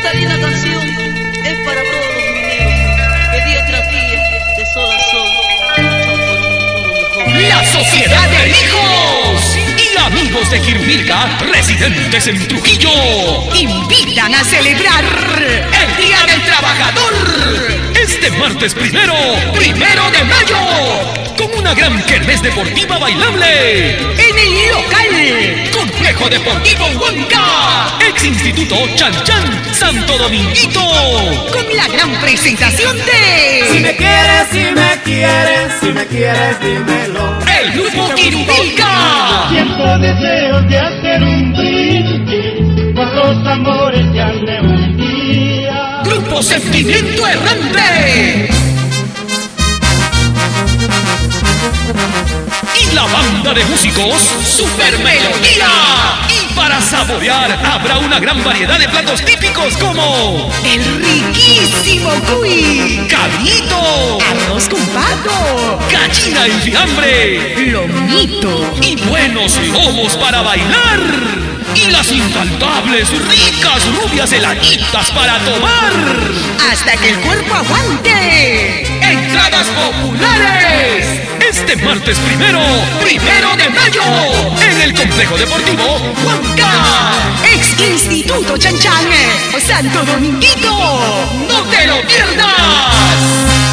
Esta linda canción es para todos los mineros que día tras día, de sol a sol, luchan por un futuro mejor. La Sociedad de Hijos y amigos de Quirubilca, residentes en Trujillo, invitan a celebrar el Día del Trabajador este martes primero de mayo, con una gran kermés deportiva bailable en el local Complejo Deportivo Huanca, ex Instituto Chan Chan, Santo Dominguito, con la gran presentación de Si me quieres, si me quieres, si me quieres, dímelo. el Grupo Quirubilca. Tiempo deseo de hacer un brindis por los amores de hace un día. Grupo Sentimiento Errante y la banda de músicos Super Melodía. Y para saborear habrá una gran variedad de platos típicos como el riquísimo cuy, cabrito, arroz con pato, gallina en fiambre, lomito y buenos lomos para bailar. Y las infaltables, ricas, rubias heladitas para tomar. Hasta que el cuerpo aguante. Entradas populares. Este martes primero de mayo, en el Complejo Deportivo Huanca, ex Instituto Chan Chan, Santo Dominguito. ¡No te lo pierdas!